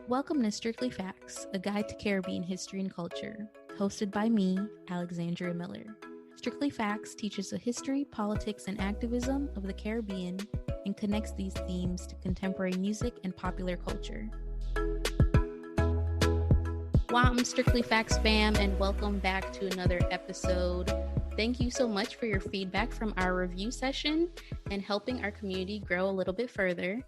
Welcome to Strictly Facts, a guide to Caribbean history and culture, hosted by me, Alexandria Miller. Strictly Facts teaches the history, politics, and activism of the Caribbean and connects these themes to contemporary music and popular culture. Welcome, Strictly Facts fam, and welcome back to another episode. Thank you so much for your feedback from our review session and helping our community grow a little bit further.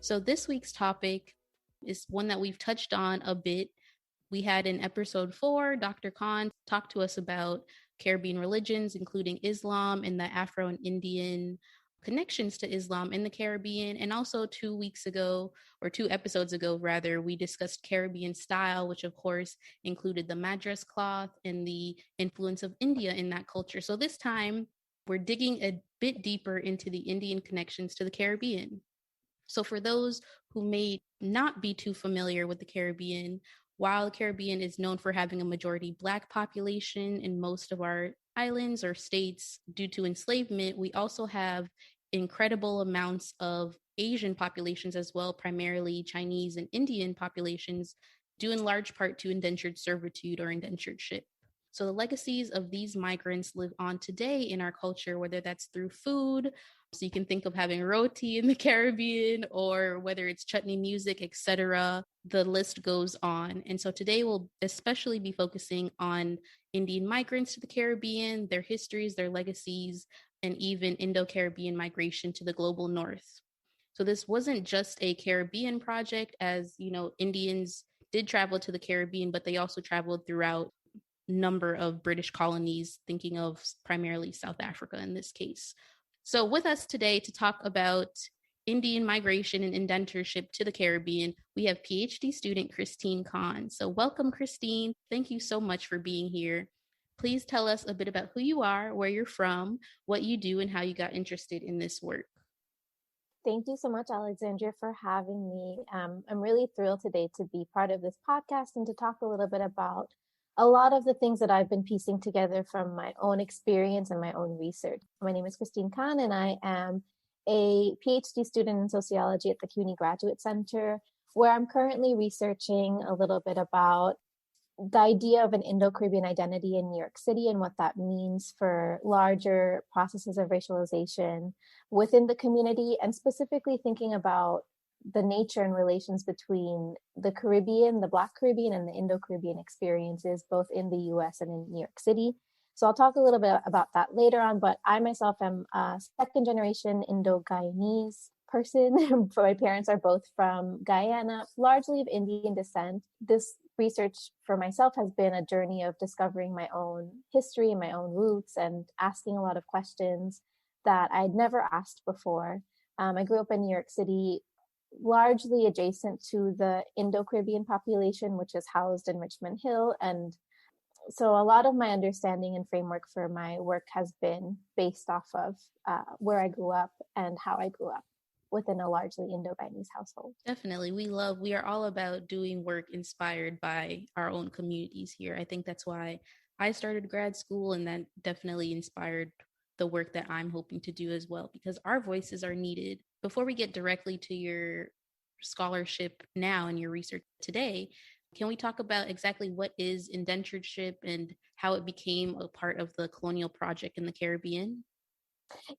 So this week's topic is one that we've touched on a bit. We had in episode 4, Dr. Khan talked to us about Caribbean religions, including Islam and the Afro and Indian connections to Islam in the Caribbean. And also 2 episodes ago, we discussed Caribbean style, which of course included the madras cloth and the influence of India in that culture. So this time we're digging a bit deeper into the Indian connections to the Caribbean. So for those who may not be too familiar with the Caribbean, while the Caribbean is known for having a majority Black population in most of our islands or states due to enslavement, we also have incredible amounts of Asian populations as well, primarily Chinese and Indian populations, due in large part to indentured servitude or indentureship. So the legacies of these migrants live on today in our culture, whether that's through food. So you can think of having roti in the Caribbean, or whether it's chutney music, etc. The list goes on. And so today we'll especially be focusing on Indian migrants to the Caribbean, their histories, their legacies, and even Indo-Caribbean migration to the global north. So this wasn't just a Caribbean project, as you know, Indians did travel to the Caribbean, but they also traveled throughout a number of British colonies, thinking of primarily South Africa in this case. So with us today to talk about Indian migration and indentureship to the Caribbean, we have Ph.D. student Cristine Khan. So welcome, Cristine. Thank you so much for being here. Please tell us a bit about who you are, where you're from, what you do, and how you got interested in this work. Thank you so much, Alexandria, for having me. I'm really thrilled today to be part of this podcast and to talk a little bit about a lot of the things that I've been piecing together from my own experience and my own research. My name is Cristine Khan, and I am a PhD student in sociology at the CUNY Graduate Center, where I'm currently researching a little bit about the idea of an Indo-Caribbean identity in New York City and what that means for larger processes of racialization within the community, and specifically thinking about the nature and relations between the Caribbean, the Black Caribbean, and the Indo-Caribbean experiences, both in the US and in New York City. So I'll talk a little bit about that later on, but I myself am a second generation Indo-Guyanese person. My parents are both from Guyana, largely of Indian descent. This research for myself has been a journey of discovering my own history and my own roots and asking a lot of questions that I'd never asked before. I grew up in New York City, largely adjacent to the Indo-Caribbean population, which is housed in Richmond Hill. And so a lot of my understanding and framework for my work has been based off of where I grew up and how I grew up within a largely Indo-Guyanese household. Definitely. We are all about doing work inspired by our own communities here. I think that's why I started grad school, and that definitely inspired the work that I'm hoping to do as well, because our voices are needed. Before we get directly to your scholarship now and your research today, can we talk about exactly what is indentureship and how it became a part of the colonial project in the Caribbean?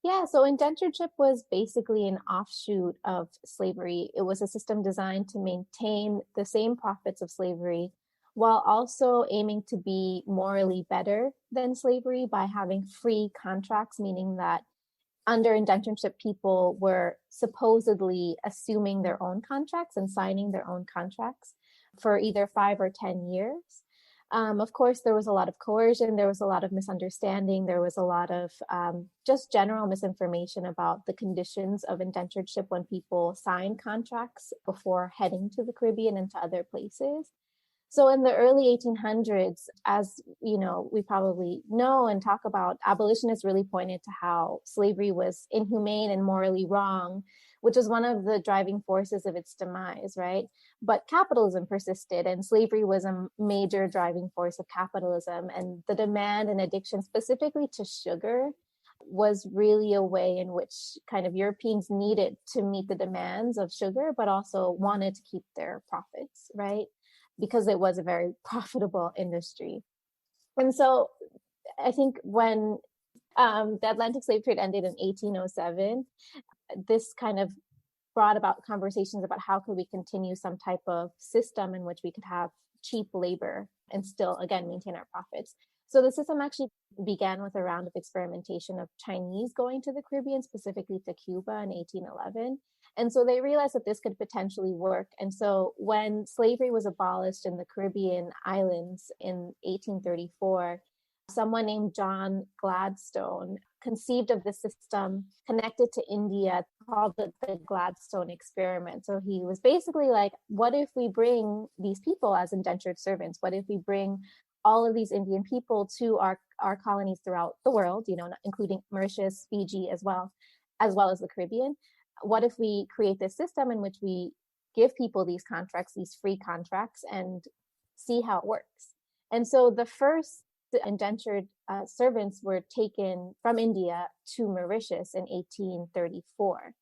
Yeah, so indentureship was basically an offshoot of slavery. It was a system designed to maintain the same profits of slavery while also aiming to be morally better than slavery by having free contracts, meaning that under indentureship, people were supposedly assuming their own contracts and signing their own contracts for either 5 or 10 years. Of course, there was a lot of coercion, there was a lot of misunderstanding, there was a lot of just general misinformation about the conditions of indentureship when people sign contracts before heading to the Caribbean and to other places. So in the early 1800s, as you know, we probably know and talk about, abolitionists really pointed to how slavery was inhumane and morally wrong, which was one of the driving forces of its demise, right? But capitalism persisted, and slavery was a major driving force of capitalism, and the demand and addiction specifically to sugar was really a way in which kind of Europeans needed to meet the demands of sugar, but also wanted to keep their profits, right? Because it was a very profitable industry. And so I think when the Atlantic slave trade ended in 1807, this kind of brought about conversations about how could we continue some type of system in which we could have cheap labor and still, again, maintain our profits. So the system actually began with a round of experimentation of Chinese going to the Caribbean, specifically to Cuba in 1811. And so they realized that this could potentially work. And so when slavery was abolished in the Caribbean islands in 1834, someone named John Gladstone conceived of the system connected to India, called it the Gladstone experiment. So he was basically like, what if we bring these people as indentured servants? What if we bring all of these Indian people to our colonies throughout the world, including Mauritius, Fiji, as well as the Caribbean? What if we create this system in which we give people these contracts, these free contracts, and see how it works? And so the first indentured servants were taken from India to Mauritius in 1834.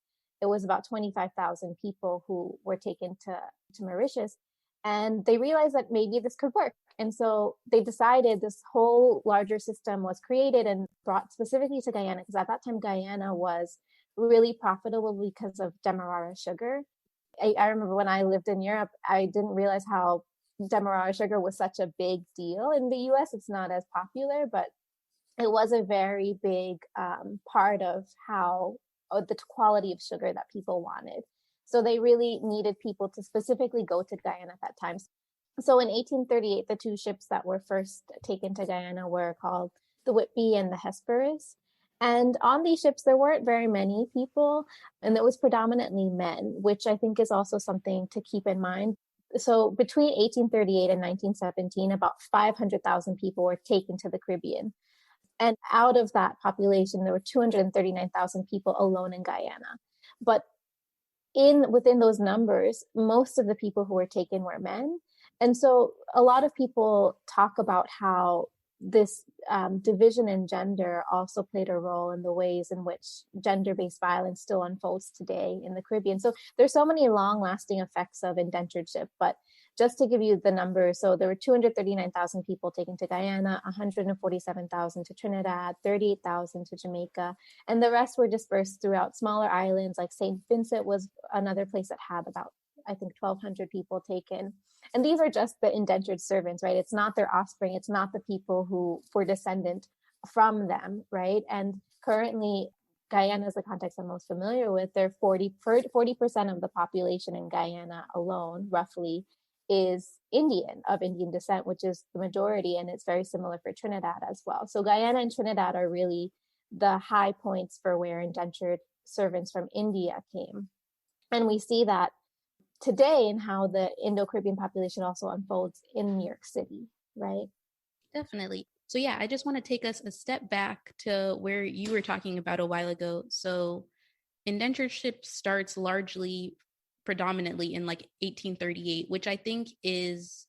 It was about 25,000 people who were taken to Mauritius, and they realized that maybe this could work. And so they decided this whole larger system was created and brought specifically to Guyana, because at that time Guyana was really profitable because of Demerara sugar. I remember when I lived in Europe, I didn't realize how Demerara sugar was such a big deal in the US. It's not as popular, but it was a very big part of how the quality of sugar that people wanted. So they really needed people to specifically go to Guyana at that time. So in 1838, the two ships that were first taken to Guyana were called the Whitby and the Hesperus. And on these ships, there weren't very many people, and it was predominantly men, which I think is also something to keep in mind. So between 1838 and 1917, about 500,000 people were taken to the Caribbean. And out of that population, there were 239,000 people alone in Guyana. But within those numbers, most of the people who were taken were men. And so a lot of people talk about how this division in gender also played a role in the ways in which gender-based violence still unfolds today in the Caribbean. So there's so many long-lasting effects of indentureship, but just to give you the numbers, so there were 239,000 people taken to Guyana, 147,000 to Trinidad, 38,000 to Jamaica, and the rest were dispersed throughout smaller islands, like St. Vincent was another place that had about, I think, 1,200 people taken. And these are just the indentured servants, right? It's not their offspring. It's not the people who were descendant from them, right? And currently, Guyana is the context I'm most familiar with. They're 40% of the population in Guyana alone, roughly, is of Indian descent, which is the majority. And it's very similar for Trinidad as well. So Guyana and Trinidad are really the high points for where indentured servants from India came. And we see that today in how the Indo-Caribbean population also unfolds in New York City, right? Definitely. So yeah, I just want to take us a step back to where you were talking about a while ago. So indentureship starts predominantly in like 1838, which I think is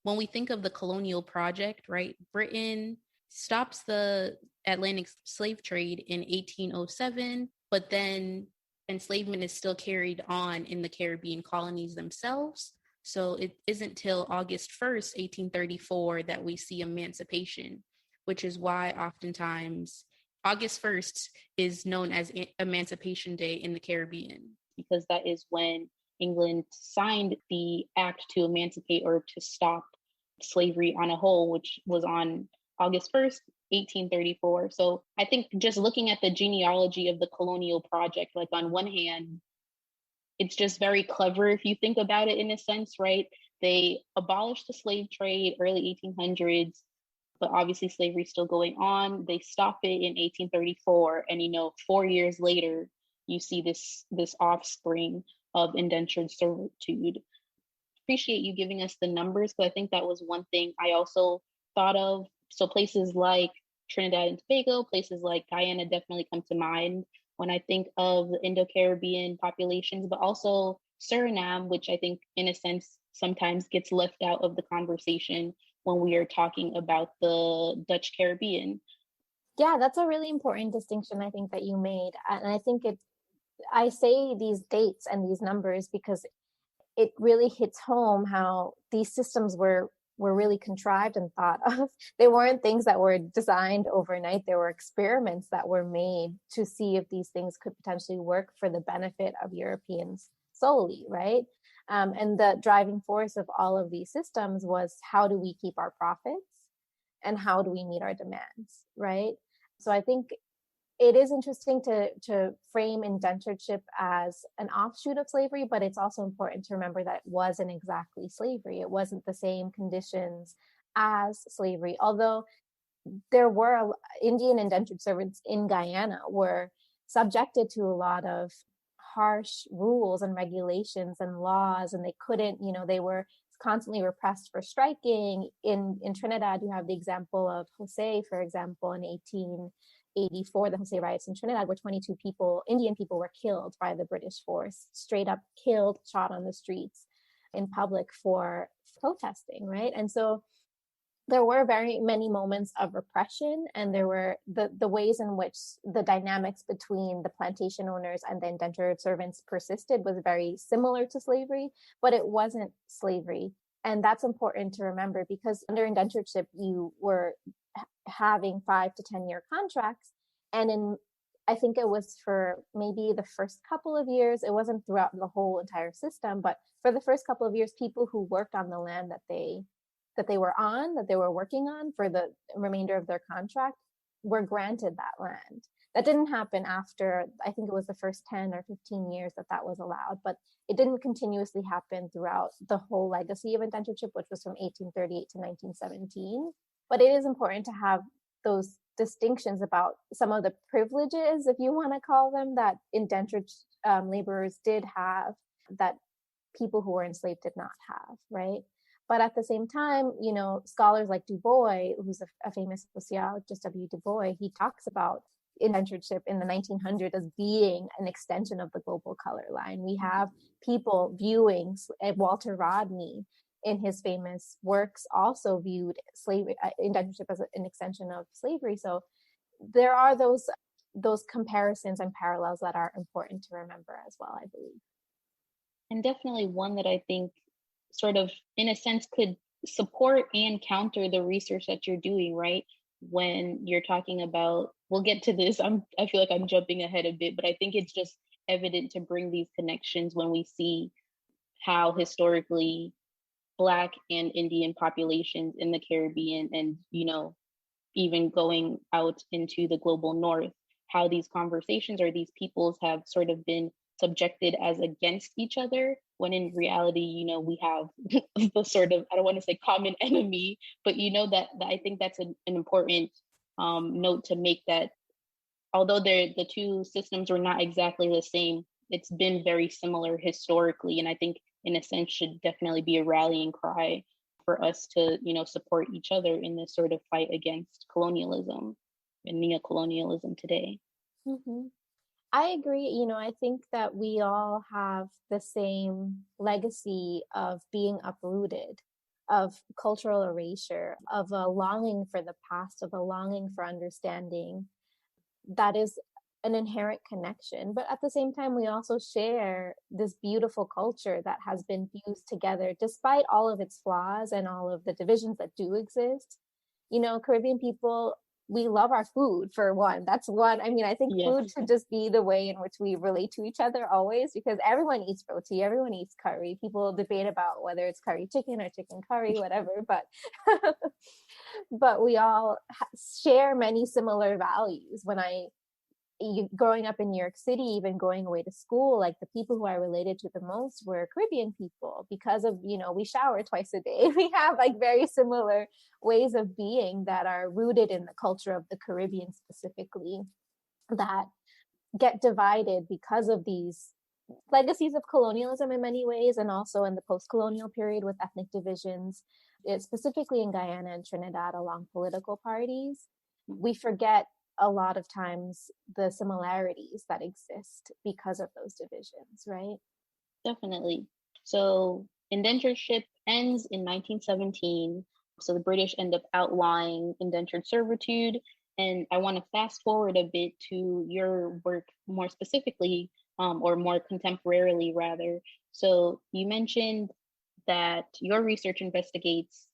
when we think of the colonial project, right? Britain stops the Atlantic slave trade in 1807, but then enslavement is still carried on in the Caribbean colonies themselves. So it isn't till August 1st, 1834 that we see emancipation, which is why oftentimes August 1st is known as Emancipation Day in the Caribbean, because that is when England signed the act to emancipate or to stop slavery on a whole, which was on August 1st, 1834. So I think just looking at the genealogy of the colonial project, like on one hand, it's just very clever if you think about it in a sense, right? They abolished the slave trade early 1800s, but obviously slavery is still going on. They stop it in 1834. And, 4 years later, you see this offspring of indentured servitude. Appreciate you giving us the numbers, because I think that was one thing I also thought of. So places like Trinidad and Tobago, places like Guyana definitely come to mind when I think of the Indo-Caribbean populations, but also Suriname, which I think in a sense sometimes gets left out of the conversation when we are talking about the Dutch Caribbean. Yeah, that's a really important distinction I think that you made. And I think I say these dates and these numbers because it really hits home how these systems were really contrived and thought of. They weren't things that were designed overnight. There were experiments that were made to see if these things could potentially work for the benefit of Europeans solely, right? And the driving force of all of these systems was, how do we keep our profits and how do we meet our demands, right? So I think it is interesting to frame indentureship as an offshoot of slavery, but it's also important to remember that it wasn't exactly slavery. It wasn't the same conditions as slavery, although there were Indian indentured servants in Guyana were subjected to a lot of harsh rules and regulations and laws, and they couldn't, they were constantly repressed for striking. In Trinidad, you have the example of Jose, for example, in 1884, the Jose riots in Trinidad, where 22 people, Indian people, were killed by the British force, straight up killed, shot on the streets in public for protesting, right? And so there were very many moments of repression, and there were the ways in which the dynamics between the plantation owners and the indentured servants persisted was very similar to slavery, but it wasn't slavery. And that's important to remember, because under indentureship, you were having 5 to 10 year contracts. And I think it was for maybe the first couple of years, it wasn't throughout the whole entire system, but for the first couple of years, people who worked on the land that they were working on for the remainder of their contract were granted that land. That didn't happen after, I think it was the first 10 or 15 years that was allowed, but it didn't continuously happen throughout the whole legacy of indentureship, which was from 1838 to 1917. But it is important to have those distinctions about some of the privileges, if you want to call them, that indentured laborers did have that people who were enslaved did not have, right? But at the same time, scholars like Du Bois, who's a famous sociologist, W. Du Bois, he talks about indentureship in the 1900s as being an extension of the global color line. We have people viewing, Walter Rodney in his famous works also viewed slavery, indentureship as an extension of slavery. So there are those comparisons and parallels that are important to remember as well, I believe. And definitely one that I think sort of, in a sense, could support and counter the research that you're doing, right? When you're talking about, we'll get to this, I feel like I'm jumping ahead a bit, but I think it's just evident to bring these connections when we see how historically Black and Indian populations in the Caribbean and, even going out into the global North, how these conversations or these peoples have sort of been subjected as against each other, when in reality, we have the sort of, I don't want to say common enemy, but that I think that's an important note to make, that although the two systems were not exactly the same, it's been very similar historically. And I think in a sense should definitely be a rallying cry for us to, support each other in this sort of fight against colonialism and neocolonialism today. Mm-hmm. I agree. I think that we all have the same legacy of being uprooted, of cultural erasure, of a longing for the past, of a longing for understanding. That is an inherent connection. But at the same time, we also share this beautiful culture that has been fused together despite all of its flaws and all of the divisions that do exist. Caribbean people, we love our food, for one. That's one. I mean, I think food should just be the way in which we relate to each other always, because everyone eats roti, everyone eats curry. People debate about whether it's curry chicken or chicken curry, whatever, but but we all share many similar values. Growing up in New York City, even going away to school, like the people who I related to the most were Caribbean people, because of, we shower twice a day. We have like very similar ways of being that are rooted in the culture of the Caribbean specifically, that get divided because of these legacies of colonialism in many ways, and also in the post-colonial period with ethnic divisions, specifically in Guyana and Trinidad along political parties. We forget a lot of times the similarities that exist because of those divisions, right? Definitely. So indentureship ends in 1917. So the British end up outlawing indentured servitude. And I want to fast forward a bit to your work more specifically, or more contemporarily, rather. So you mentioned that your research investigates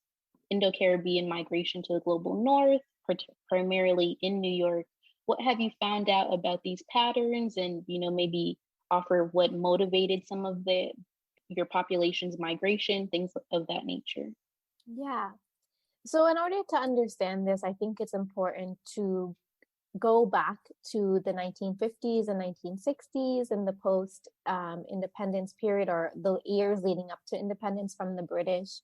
Indo-Caribbean migration to the global north, primarily in New York. What have you found out about these patterns, and maybe offer what motivated some of your population's migration, things of that nature? Yeah. So in order to understand this, I think it's important to go back to the 1950s and 1960s and the post independence period, or the years leading up to independence from the British.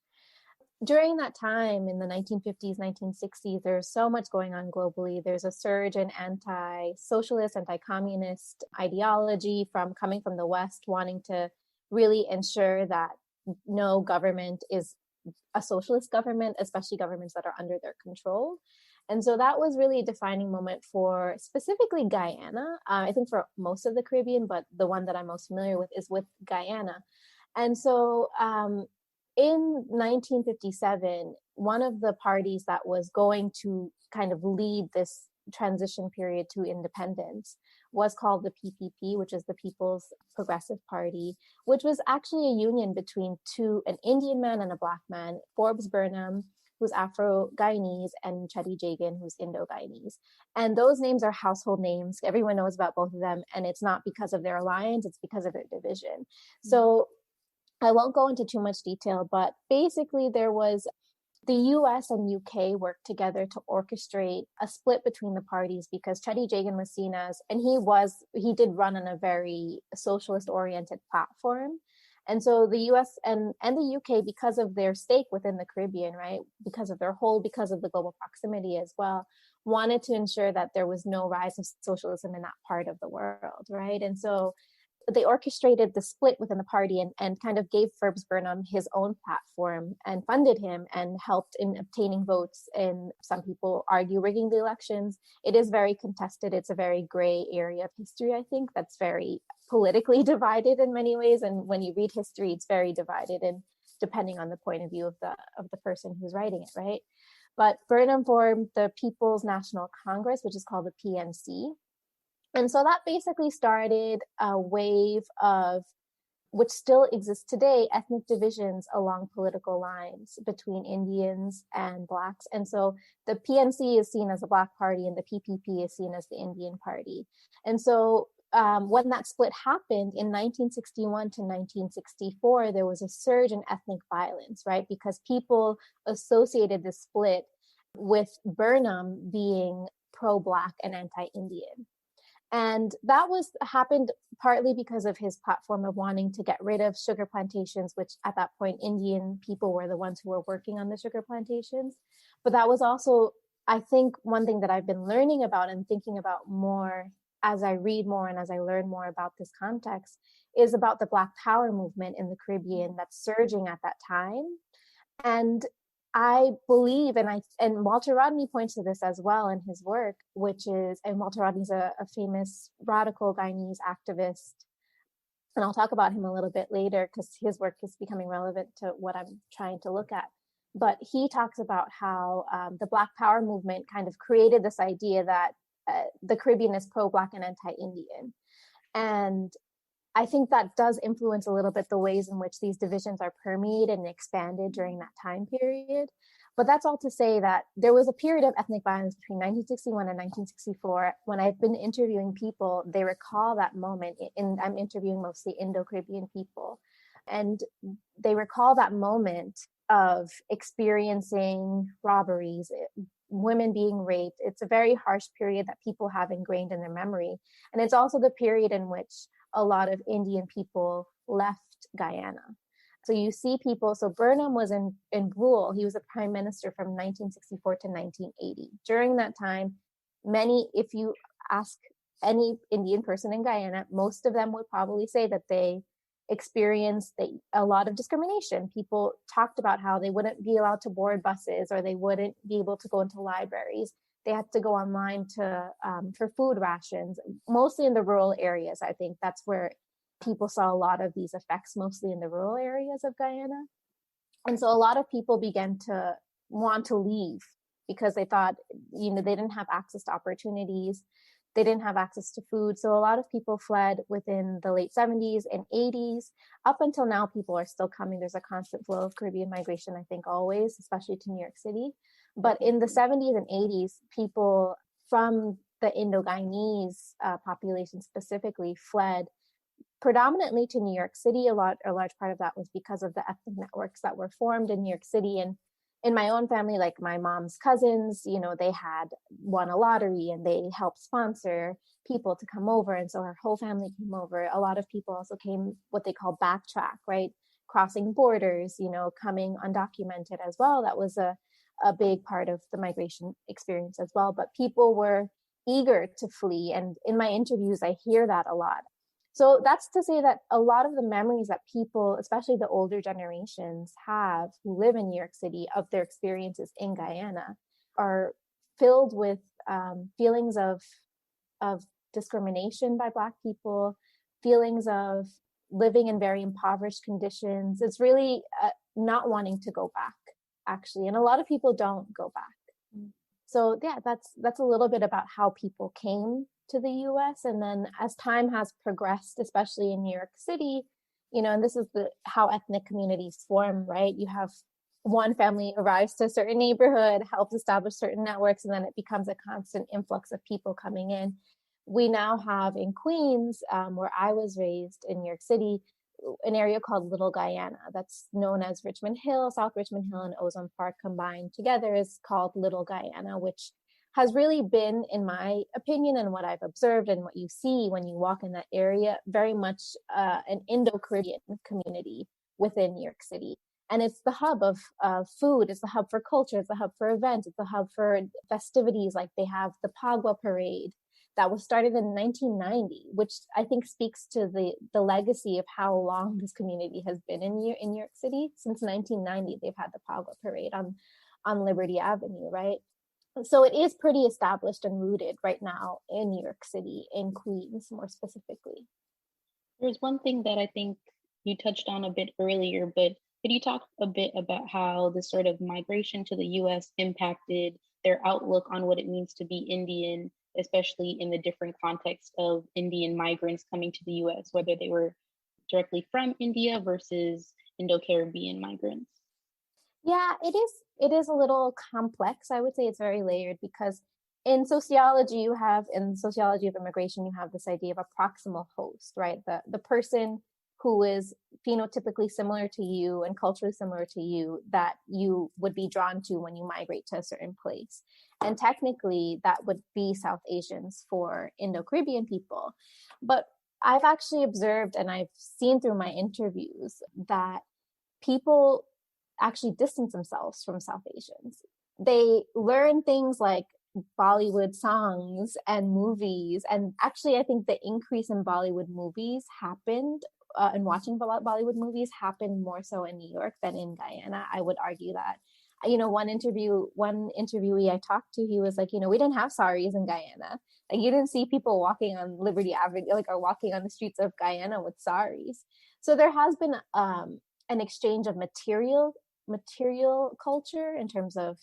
During that time in the 1950s, 1960s, there's so much going on globally. There's a surge in anti-socialist, anti-communist ideology coming from the West, wanting to really ensure that no government is a socialist government, especially governments that are under their control. And so that was really a defining moment for specifically Guyana. I think for most of the Caribbean, but the one that I'm most familiar with is with Guyana. And so in 1957, one of the parties that was going to kind of lead this transition period to independence was called the PPP, which is the People's Progressive Party, which was actually a union between an Indian man and a Black man, Forbes Burnham, who's Afro-Guyanese, and Chetty Jagan, who's Indo-Guyanese. And those names are household names. Everyone knows about both of them, and it's not because of their alliance, it's because of their division. Mm-hmm. So I won't go into too much detail, but basically there was the US and UK worked together to orchestrate a split between the parties, because Chetty Jagan was seen as, and he did run on a very socialist oriented platform. And so the US and the UK, because of their stake within the Caribbean, right, because of the global proximity as well, wanted to ensure that there was no rise of socialism in that part of the world, right? And so they orchestrated the split within the party and kind of gave Forbes Burnham his own platform and funded him and helped in obtaining votes. And some people argue rigging the elections. It is very contested. It's a very gray area of history, I think, that's very politically divided in many ways. And when you read history, it's very divided, and depending on the point of view of the person who's writing it, right? But Burnham formed the People's National Congress, which is called the PNC. And so that basically started a wave of, which still exists today, ethnic divisions along political lines between Indians and Blacks. And so the PNC is seen as a Black party and the PPP is seen as the Indian party. And so when that split happened in 1961 to 1964, there was a surge in ethnic violence, right? Because people associated the split with Burnham being pro-Black and anti-Indian. And that happened partly because of his platform of wanting to get rid of sugar plantations, which at that point, Indian people were the ones who were working on the sugar plantations. But that was also, I think, one thing that I've been learning about and thinking about more as I read more and as I learn more about this context is about the Black Power movement in the Caribbean that's surging at that time. And I believe, and Walter Rodney points to this as well in his work, and Walter Rodney's a famous radical Guyanese activist, and I'll talk about him a little bit later because his work is becoming relevant to what I'm trying to look at. But he talks about how the Black Power movement kind of created this idea that the Caribbean is pro-Black and anti-Indian. And I think that does influence a little bit the ways in which these divisions are permeated and expanded during that time period. But that's all to say that there was a period of ethnic violence between 1961 and 1964. When I've been interviewing people, they recall that moment. I'm interviewing mostly Indo-Caribbean people. And they recall that moment of experiencing robberies, women being raped. It's a very harsh period that people have ingrained in their memory. And it's also the period in which a lot of Indian people left Guyana. So you see people, so Burnham was in rule. He was a prime minister from 1964 to 1980. During that time, if you ask any Indian person in Guyana, most of them would probably say that they experienced a lot of discrimination. People talked about how they wouldn't be allowed to board buses or they wouldn't be able to go into libraries. They had to go online for food rations, mostly in the rural areas. I think that's where people saw a lot of these effects, mostly in the rural areas of Guyana. And so a lot of people began to want to leave because they thought, they didn't have access to opportunities. They didn't have access to food. So a lot of people fled within the late 70s and 80s. Up until now, people are still coming. There's a constant flow of Caribbean migration, I think, always, especially to New York City. But in the 70s and 80s, people from the Indo-Guyanese population specifically fled predominantly to New York City. A large part of that was because of the ethnic networks that were formed in New York City. And in my own family, like my mom's cousins, they had won a lottery and they helped sponsor people to come over. And so her whole family came over. A lot of people also came what they call backtrack, right? Crossing borders, coming undocumented as well. That was a big part of the migration experience as well. But people were eager to flee. And in my interviews, I hear that a lot. So that's to say that a lot of the memories that people, especially the older generations, have who live in New York City of their experiences in Guyana are filled with feelings of discrimination by Black people, feelings of living in very impoverished conditions. It's really not wanting to go back, actually. And a lot of people don't go back. So yeah, that's a little bit about how people came to the US. And then as time has progressed, especially in New York City, and this is how ethnic communities form, right? You have one family arrives to a certain neighborhood, helps establish certain networks, and then it becomes a constant influx of people coming in. We now have in Queens, where I was raised in New York City, an area called Little Guyana that's known as Richmond Hill, South Richmond Hill, and Ozone Park combined together is called Little Guyana, which has really been, in my opinion, and what I've observed and what you see when you walk in that area, very much an Indo-Caribbean community within New York City. And it's the hub of food, it's the hub for culture, it's the hub for events, it's the hub for festivities. Like they have the Pagua Parade that was started in 1990, which I think speaks to the legacy of how long this community has been in New York City. Since 1990, they've had the Pagua Parade on Liberty Avenue, right? So it is pretty established and rooted right now in New York City, in Queens more specifically. There's one thing that I think you touched on a bit earlier, but could you talk a bit about how the sort of migration to the US impacted their outlook on what it means to be Indian, especially in the different context of Indian migrants coming to the US, whether they were directly from India versus Indo-Caribbean migrants? Yeah, it is a little complex. I would say it's very layered because in sociology in sociology of immigration, you have this idea of a proximal host, right? The person who is phenotypically similar to you and culturally similar to you that you would be drawn to when you migrate to a certain place. And technically that would be South Asians for Indo-Caribbean people. But I've actually observed and I've seen through my interviews that people actually distance themselves from South Asians. They learn things like Bollywood songs and movies. And actually, I think the increase in Bollywood movies happened and watching Bollywood movies happened more so in New York than in Guyana. I would argue that. One interviewee I talked to, he was like, we didn't have saris in Guyana. Like you didn't see people walking on Liberty Avenue, or walking on the streets of Guyana with saris. So there has been an exchange of material culture in terms of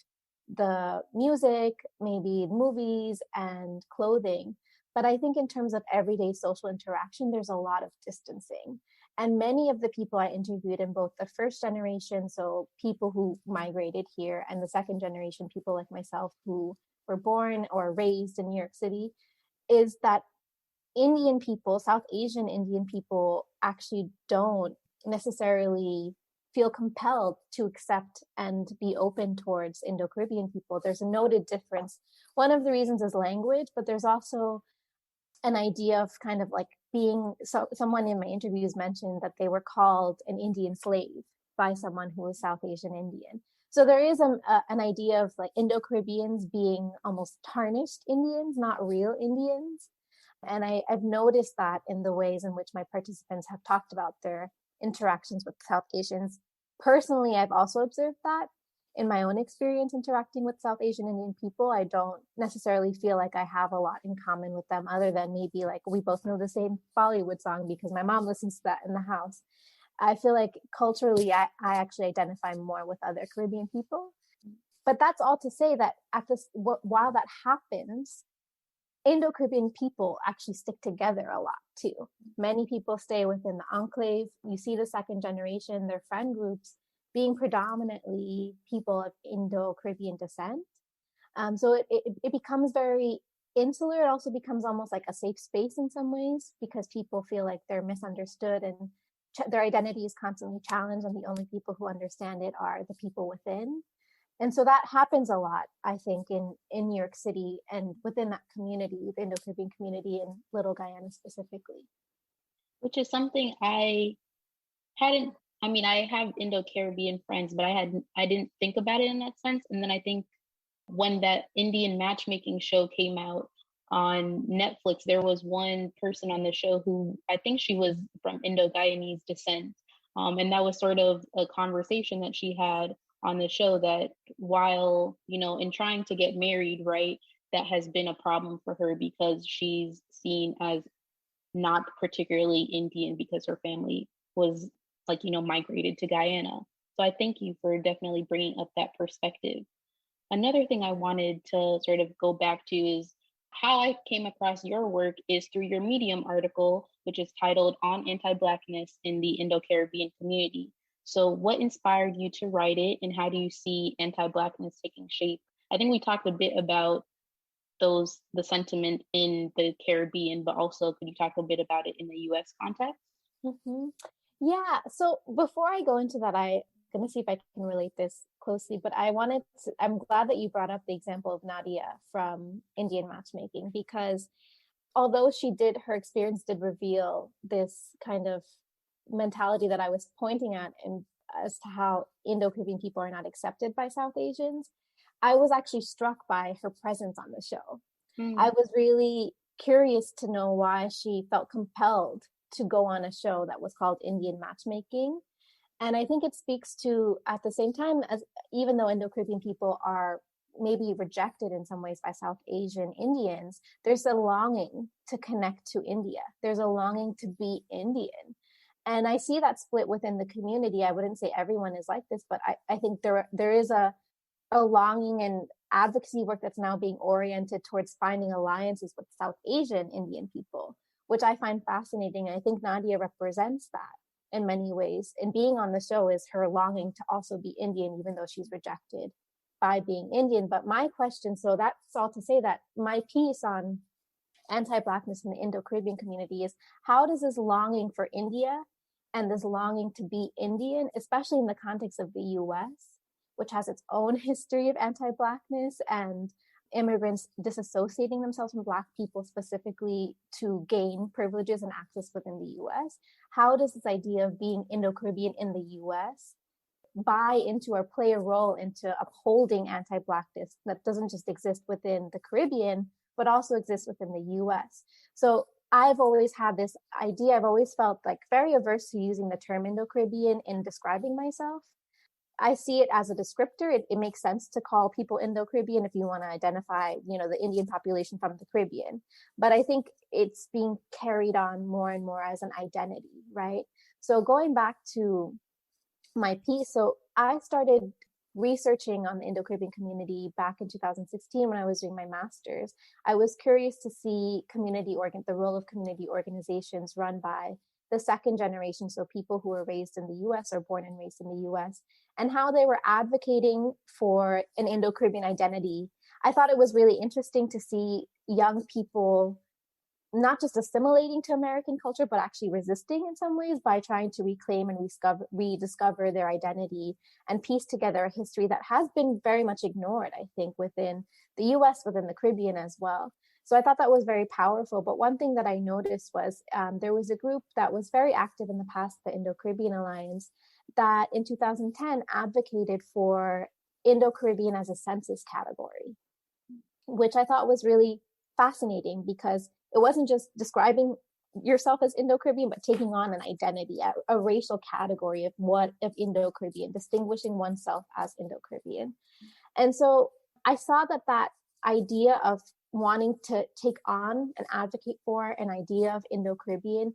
the music, maybe movies and clothing. But I think in terms of everyday social interaction, there's a lot of distancing. And many of the people I interviewed in both the first generation, so people who migrated here, and the second generation, people like myself who were born or raised in New York City, is that Indian people, South Asian Indian people, actually don't necessarily feel compelled to accept and be open towards Indo-Caribbean people. There's a noted difference. One of the reasons is language, but there's also an idea of kind of like being, so someone in my interviews mentioned that they were called an Indian slave by someone who was South Asian Indian. So there is an idea of like Indo-Caribbeans being almost tarnished Indians, not real Indians. And I've noticed that in the ways in which my participants have talked about their interactions with South Asians. Personally, I've also observed that in my own experience interacting with South Asian Indian people. I don't necessarily feel like I have a lot in common with them, other than maybe like we both know the same Bollywood song because my mom listens to that in the house. I feel like culturally, I actually identify more with other Caribbean people. But that's all to say that while that happens, Indo-Caribbean people actually stick together a lot too. Many people stay within the enclave. You see the second generation, their friend groups being predominantly people of Indo-Caribbean descent. So it becomes very insular. It also becomes almost like a safe space in some ways, because people feel like they're misunderstood and their identity is constantly challenged, and the only people who understand it are the people within. And so that happens a lot, I think, in New York City and within that community, the Indo-Caribbean community in Little Guyana specifically. Which is something I have Indo-Caribbean friends, but I didn't think about it in that sense. And then I think when that Indian matchmaking show came out on Netflix, there was one person on the show who I think she was from Indo-Guyanese descent. And that was sort of a conversation that she had on the show, that while, in trying to get married, right, that has been a problem for her because she's seen as not particularly Indian because her family was migrated to Guyana. So I thank you for definitely bringing up that perspective. Another thing I wanted to sort of go back to is how I came across your work is through your Medium article, which is titled On Anti-Blackness in the Indo-Caribbean Community. So what inspired you to write it, and how do you see anti-Blackness taking shape? I think we talked a bit about the sentiment in the Caribbean, but also could you talk a bit about it in the US context? Mm-hmm. Yeah. So before I go into that, I'm going to see if I can relate this closely, but I'm glad that you brought up the example of Nadia from Indian matchmaking, because although her experience did reveal this kind of mentality that I was pointing at, and as to how Indo-Caribbean people are not accepted by South Asians, I was actually struck by her presence on the show. I was really curious to know why she felt compelled to go on a show that was called Indian Matchmaking. And I think it speaks to, at the same time, as even though Indo-Caribbean people are maybe rejected in some ways by South Asian Indians, there's a longing to connect to India. There's a longing to be Indian. And I see that split within the community. I wouldn't say everyone is like this, but I think there is a longing and advocacy work that's now being oriented towards finding alliances with South Asian Indian people, which I find fascinating. I think Nadia represents that in many ways. And being on the show is her longing to also be Indian, even though she's rejected by being Indian. But my question, so that's all to say that my piece on anti-Blackness in the Indo-Caribbean community is, how does this longing for India and this longing to be Indian, especially in the context of the US, which has its own history of anti-Blackness and immigrants disassociating themselves from Black people specifically to gain privileges and access within the US. How does this idea of being Indo-Caribbean in the US buy into or play a role into upholding anti-Blackness that doesn't just exist within the Caribbean, but also exists within the US? So I've always had this idea, I've always felt like very averse to using the term Indo-Caribbean in describing myself. I see it as a descriptor. It makes sense to call people Indo-Caribbean if you want to identify, the Indian population from the Caribbean. But I think it's being carried on more and more as an identity, right? So going back to my piece, so I started researching on the Indo-Caribbean community back in 2016 when I was doing my master's. I was curious to see the role of community organizations run by the second generation, so people who were raised in the US or born and raised in the US, and how they were advocating for an Indo-Caribbean identity. I thought it was really interesting to see young people not just assimilating to American culture, but actually resisting in some ways by trying to reclaim and rediscover their identity and piece together a history that has been very much ignored, I think, within the US, within the Caribbean as well. So I thought that was very powerful. But one thing that I noticed was there was a group that was very active in the past, the Indo-Caribbean Alliance, that in 2010 advocated for Indo-Caribbean as a census category, which I thought was really fascinating because it wasn't just describing yourself as Indo-Caribbean, but taking on an identity, a racial category of Indo-Caribbean, distinguishing oneself as Indo-Caribbean. And so I saw that idea of wanting to take on and advocate for an idea of Indo-Caribbean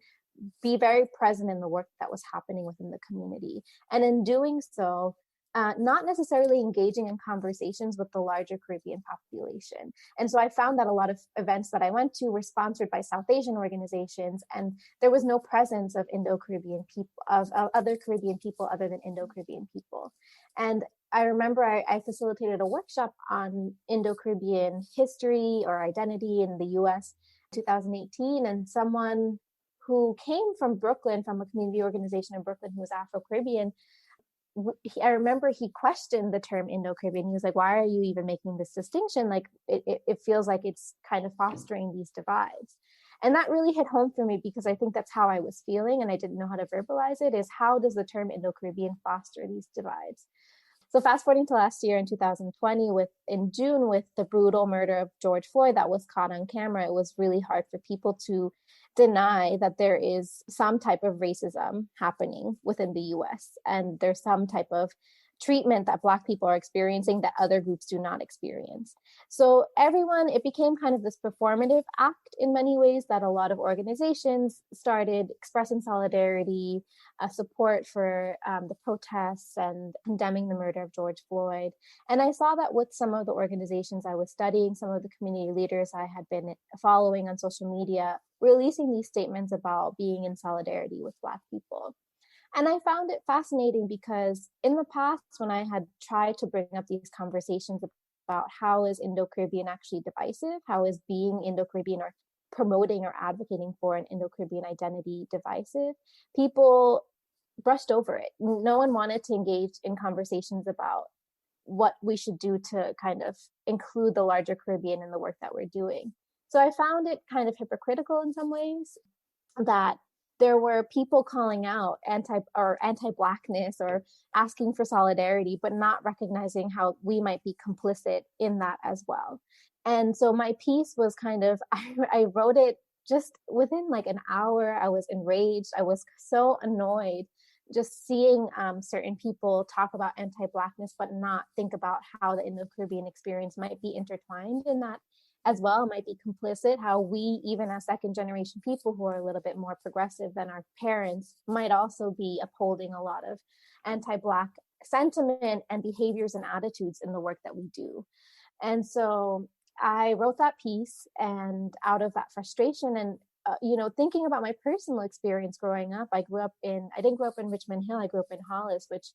be very present in the work that was happening within the community. And in doing so, not necessarily engaging in conversations with the larger Caribbean population. And so I found that a lot of events that I went to were sponsored by South Asian organizations, and there was no presence of Indo-Caribbean people, of other Caribbean people other than Indo-Caribbean people. And I remember I facilitated a workshop on Indo-Caribbean history or identity in the US 2018, and someone who came from Brooklyn, from a community organization in Brooklyn, who was Afro-Caribbean, I remember he questioned the term Indo-Caribbean. He was like, why are you even making this distinction? Like, it feels like it's kind of fostering these divides. And that really hit home for me, because I think that's how I was feeling, and I didn't know how to verbalize it, is how does the term Indo-Caribbean foster these divides? So fast forwarding to last year in 2020, in June, with the brutal murder of George Floyd that was caught on camera, it was really hard for people to deny that there is some type of racism happening within the US, and there's some type of treatment that Black people are experiencing that other groups do not experience. So it became kind of this performative act in many ways, that a lot of organizations started expressing solidarity, support for the protests and condemning the murder of George Floyd. And I saw that with some of the organizations I was studying, some of the community leaders I had been following on social media, releasing these statements about being in solidarity with Black people. And I found it fascinating, because in the past, when I had tried to bring up these conversations about how is Indo-Caribbean actually divisive, how is being Indo-Caribbean or promoting or advocating for an Indo-Caribbean identity divisive, people brushed over it. No one wanted to engage in conversations about what we should do to kind of include the larger Caribbean in the work that we're doing. So I found it kind of hypocritical in some ways, that there were people calling out anti-Blackness or asking for solidarity, but not recognizing how we might be complicit in that as well. And so my piece was kind of, I wrote it just within like an hour. I was enraged. I was so annoyed just seeing certain people talk about anti-Blackness, but not think about how the Indo-Caribbean experience might be intertwined in that as well, might be complicit, how we, even as second generation people who are a little bit more progressive than our parents, might also be upholding a lot of anti-Black sentiment and behaviors and attitudes in the work that we do. And so I wrote that piece, and out of that frustration and thinking about my personal experience growing up, I didn't grow up in Richmond Hill, I grew up in Hollis, which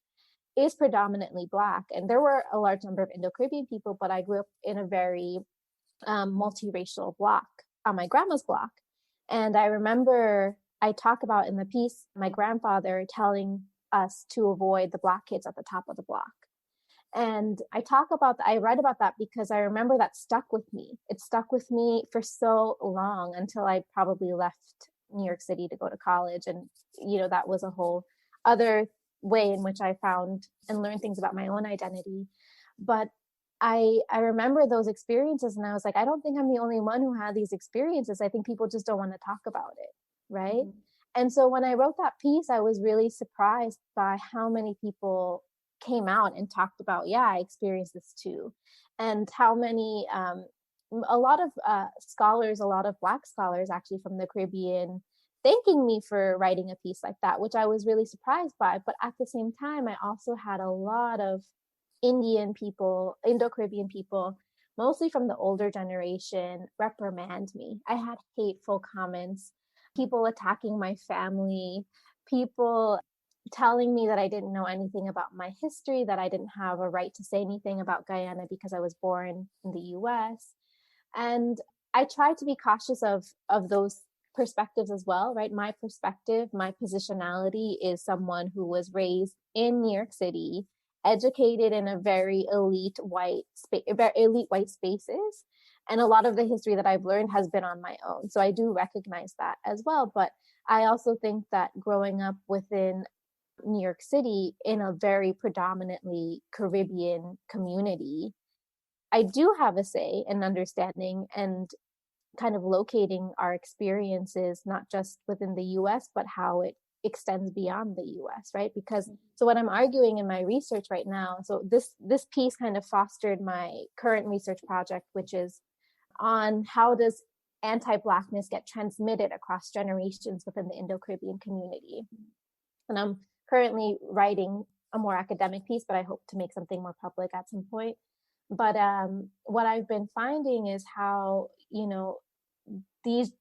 is predominantly Black. And there were a large number of Indo-Caribbean people, but I grew up in a very multiracial block, on my grandma's block. And I remember I talk about in the piece my grandfather telling us to avoid the Black kids at the top of the block. And I write about that because I remember that stuck with me. It stuck with me for so long, until I probably left New York City to go to college. And, that was a whole other way in which I found and learned things about my own identity. But I remember those experiences, and I was like, I don't think I'm the only one who had these experiences. I think people just don't want to talk about it, right? Mm-hmm. And so when I wrote that piece, I was really surprised by how many people came out and talked about, yeah, I experienced this too. And how many, a lot of scholars, a lot of Black scholars actually from the Caribbean, thanking me for writing a piece like that, which I was really surprised by. But at the same time, I also had a lot of Indian people, Indo-Caribbean people, mostly from the older generation, reprimand me. I had hateful comments, people attacking my family, people telling me that I didn't know anything about my history, that I didn't have a right to say anything about Guyana because I was born in the US. And I tried to be cautious of those perspectives as well, right? My perspective, my positionality is someone who was raised in New York City, educated in a very elite white spaces. And a lot of the history that I've learned has been on my own. So I do recognize that as well. But I also think that growing up within New York City in a very predominantly Caribbean community, I do have a say in understanding and kind of locating our experiences, not just within the US, but how it extends beyond the US, right? Because so what I'm arguing in my research right now, so this piece kind of fostered my current research project, which is on how does anti-Blackness get transmitted across generations within the Indo-Caribbean community. And I'm currently writing a more academic piece, but I hope to make something more public at some point. But what I've been finding is how, you know, these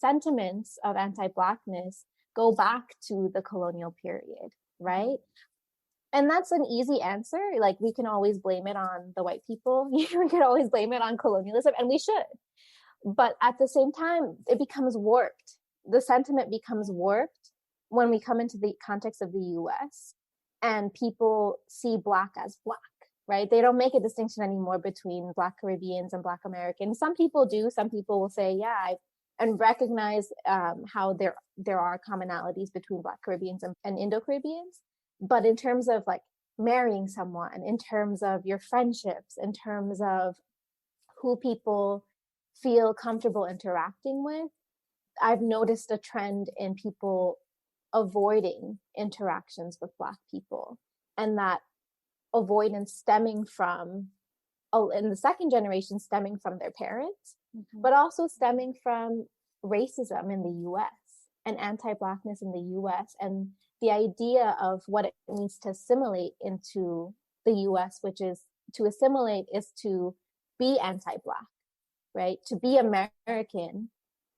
sentiments of anti-Blackness go back to the colonial period, right? And that's an easy answer. Like, we can always blame it on the white people. We can always blame it on colonialism, and we should. But at the same time, it becomes warped. The sentiment becomes warped when we come into the context of the US and people see Black as Black, right? They don't make a distinction anymore between Black Caribbeans and Black Americans. Some people do. Some people will say, yeah, and recognize how there are commonalities between Black Caribbeans and Indo-Caribbeans. But in terms of like marrying someone, in terms of your friendships, in terms of who people feel comfortable interacting with, I've noticed a trend in people avoiding interactions with Black people, and that avoidance stemming from, in the second generation, stemming from their parents, but also stemming from racism in the US and anti-Blackness in the US, and the idea of what it means to assimilate into the US, which is to assimilate is to be anti-Black, right? To be American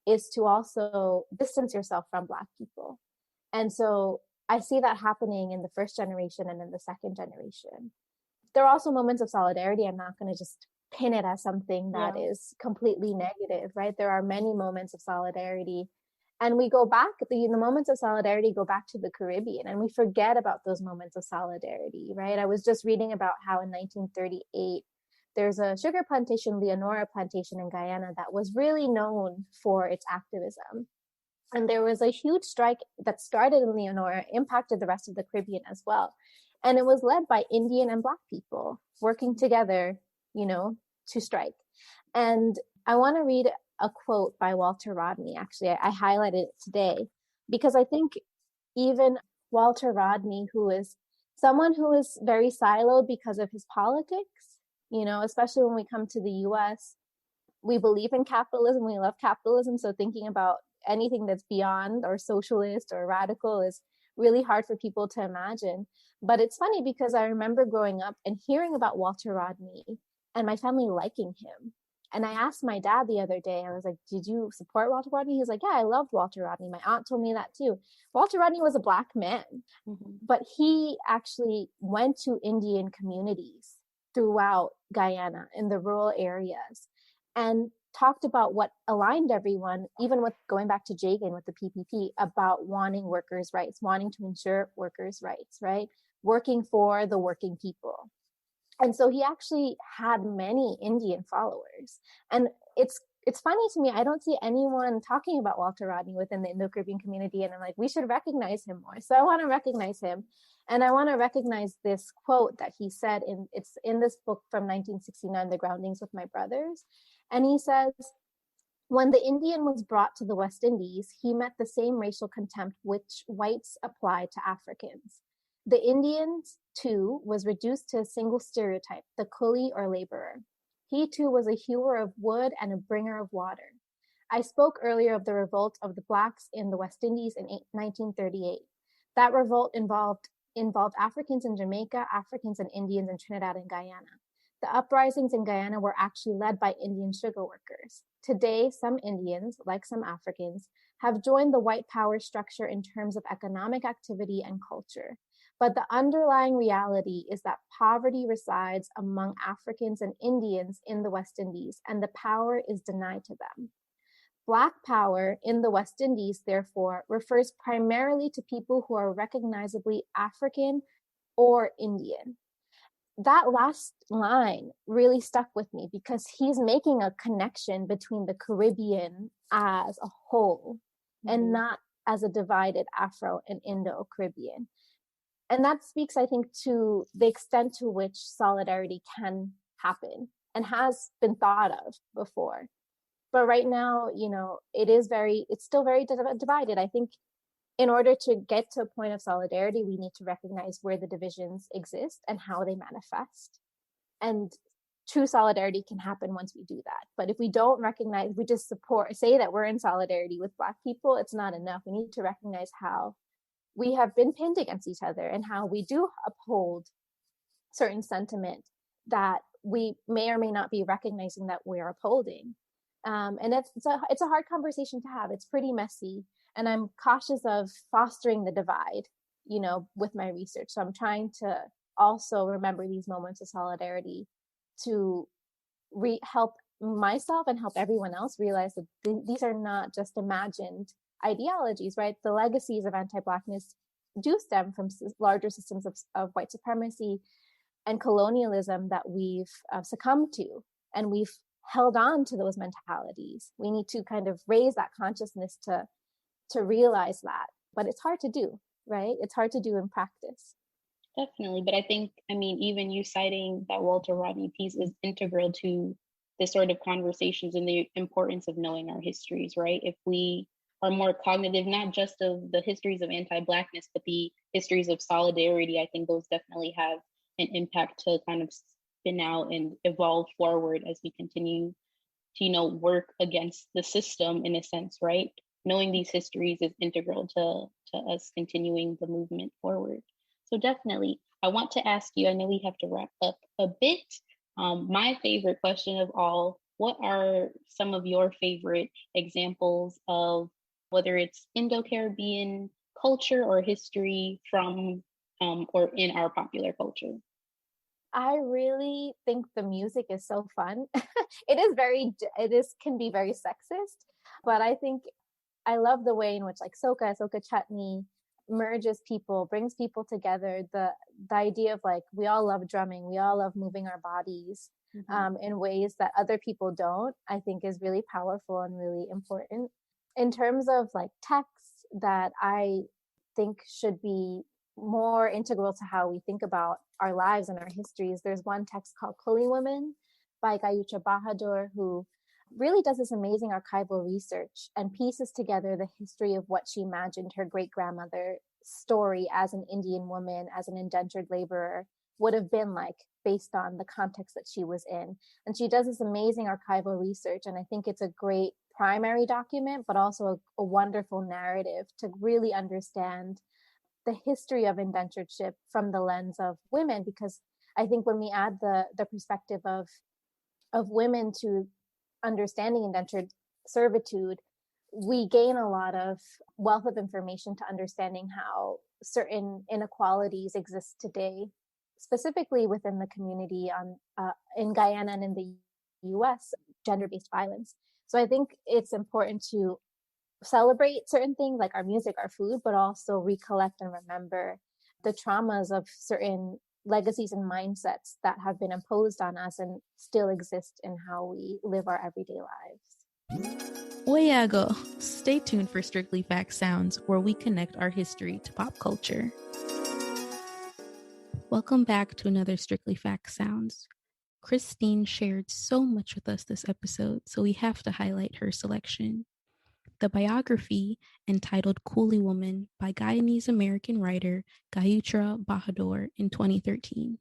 is to also distance yourself from Black people. And so I see that happening in the first generation and in the second generation. There are also moments of solidarity. I'm not going to just pin it as something that is completely negative, right? There are many moments of solidarity. And we go back, the moments of solidarity go back to the Caribbean, and we forget about those moments of solidarity, right? I was just reading about how in 1938, there's a sugar plantation, Leonora plantation in Guyana, that was really known for its activism. And there was a huge strike that started in Leonora, impacted the rest of the Caribbean as well. And it was led by Indian and Black people working together, you know, to strike. And I want to read a quote by Walter Rodney. Actually, I highlighted it today because I think even Walter Rodney, who is someone who is very siloed because of his politics, you know, especially when we come to the US, we believe in capitalism, we love capitalism. So thinking about anything that's beyond or socialist or radical is really hard for people to imagine. But it's funny because I remember growing up and hearing about Walter Rodney and my family liking him. And I asked my dad the other day, I was like, did you support Walter Rodney? He was like, yeah, I loved Walter Rodney. My aunt told me that too. Walter Rodney was a Black man, but he actually went to Indian communities throughout Guyana in the rural areas and talked about what aligned everyone, even with going back to Jagan with the PPP, about wanting workers' rights, wanting to ensure workers' rights, right? Working for the working people. And so he actually had many Indian followers. And it's funny to me, I don't see anyone talking about Walter Rodney within the Indo-Caribbean community. And I'm like, we should recognize him more. So I want to recognize him. And I want to recognize this quote that he said it's in this book from 1969, The Groundings with My Brothers. And he says, when the Indian was brought to the West Indies, he met the same racial contempt which whites applied to Africans. The Indian, too, was reduced to a single stereotype, the coolie or laborer. He, too, was a hewer of wood and a bringer of water. I spoke earlier of the revolt of the Blacks in the West Indies in 1938. That revolt involved Africans in Jamaica, Africans and Indians in Trinidad and Guyana. The uprisings in Guyana were actually led by Indian sugar workers. Today, some Indians, like some Africans, have joined the white power structure in terms of economic activity and culture. But the underlying reality is that poverty resides among Africans and Indians in the West Indies, and the power is denied to them. Black power in the West Indies, therefore, refers primarily to people who are recognizably African or Indian. That last line really stuck with me because he's making a connection between the Caribbean as a whole and not as a divided Afro and Indo-Caribbean. And that speaks, I think, to the extent to which solidarity can happen and has been thought of before. But right now, you know, it's still very divided. I think in order to get to a point of solidarity, we need to recognize where the divisions exist and how they manifest. And true solidarity can happen once we do that. But if we don't recognize, we just say that we're in solidarity with Black people, it's not enough. We need to recognize how we have been pinned against each other, and how we do uphold certain sentiment that we may or may not be recognizing that we're upholding. And it's a hard conversation to have. It's pretty messy. And I'm cautious of fostering the divide, with my research. So I'm trying to also remember these moments of solidarity to help myself and help everyone else realize that these are not just imagined ideologies, right? The legacies of anti-Blackness do stem from larger systems of white supremacy and colonialism that we've succumbed to, and we've held on to those mentalities. We need to kind of raise that consciousness to realize that, but it's hard to do, right? It's hard to do in practice. Definitely. But I think, even you citing that Walter Rodney piece is integral to this sort of conversations and the importance of knowing our histories, right? If we are more cognitive, not just of the histories of anti-Blackness, but the histories of solidarity, I think those definitely have an impact to kind of spin out and evolve forward as we continue to, work against the system in a sense, right? Knowing these histories is integral to us continuing the movement forward. So definitely, I want to ask you, I know we have to wrap up a bit. My favorite question of all, what are some of your favorite examples of whether it's Indo-Caribbean culture or history from or in our popular culture? I really think the music is so fun. Can be very sexist, but I think I love the way in which like soca chutney merges people, brings people together. The idea of like, we all love drumming, we all love moving our bodies in ways that other people don't, I think is really powerful and really important. In terms of like texts that I think should be more integral to how we think about our lives and our histories, there's one text called Kuli Women by Gayucha Bahadur, who really does this amazing archival research and pieces together the history of what she imagined her great-grandmother's story as an Indian woman, as an indentured laborer, would have been like based on the context that she was in. And she does this amazing archival research, and I think it's a great primary document, but also a wonderful narrative to really understand the history of indentureship from the lens of women, because I think when we add the perspective of women to understanding indentured servitude, we gain a lot of wealth of information to understanding how certain inequalities exist today, specifically within the community in Guyana and in the US, gender-based violence. So I think it's important to celebrate certain things like our music, our food, but also recollect and remember the traumas of certain legacies and mindsets that have been imposed on us and still exist in how we live our everyday lives. Oyago, stay tuned for Strictly Fact Sounds, where we connect our history to pop culture. Welcome back to another Strictly Fact Sounds. Cristine shared so much with us this episode, so we have to highlight her selection. The biography, entitled Kuli Woman by Guyanese American writer Gayucha Bahadur in 2013.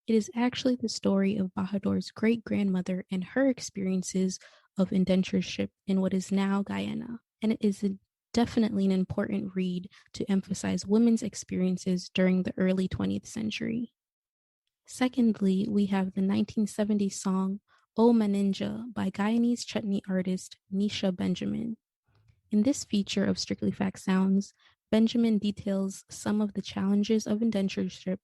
It is actually the story of Bahadur's great-grandmother and her experiences of indentureship in what is now Guyana, and it is definitely an important read to emphasize women's experiences during the early 20th century. Secondly, we have the 1970 song O Maninja by Guyanese chutney artist Nisha Benjamin. In this feature of Strictly Fact Sounds, Benjamin details some of the challenges of indentureship,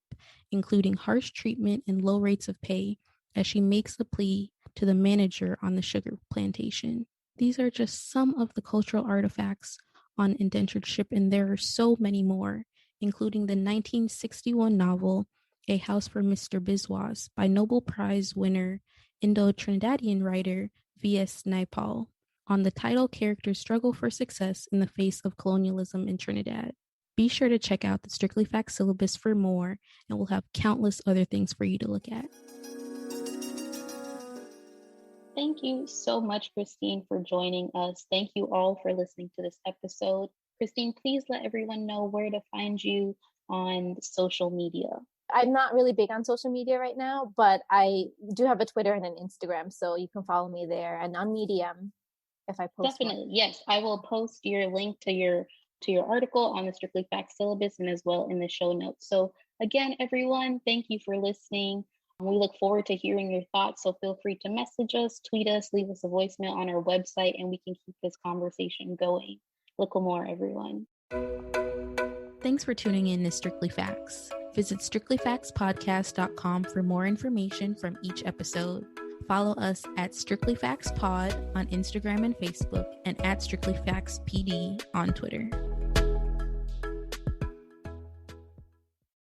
including harsh treatment and low rates of pay, as she makes a plea to the manager on the sugar plantation. These are just some of the cultural artifacts on indentureship, and there are so many more, including the 1961 novel A House for Mr. Biswas by Nobel Prize winner Indo-Trinidadian writer V.S. Naipaul, on the title character's struggle for success in the face of colonialism in Trinidad. Be sure to check out the Strictly Fact syllabus for more, and we'll have countless other things for you to look at. Thank you so much, Cristine, for joining us. Thank you all for listening to this episode. Cristine, please let everyone know where to find you on social media. I'm not really big on social media right now, but I do have a Twitter and an Instagram, so you can follow me there, and on Medium if I post. Definitely, yes. I will post your link to your to your article on the Strictly Facts syllabus and as well in the show notes. So again, everyone, thank you for listening. We look forward to hearing your thoughts, so feel free to message us, tweet us, leave us a voicemail on our website, and we can keep this conversation going. Look more, everyone. Thanks for tuning in to Strictly Facts. Visit strictlyfactspodcast.com for more information from each episode. Follow us at Strictly Facts Pod on Instagram and Facebook, and at Strictly Facts PD on Twitter.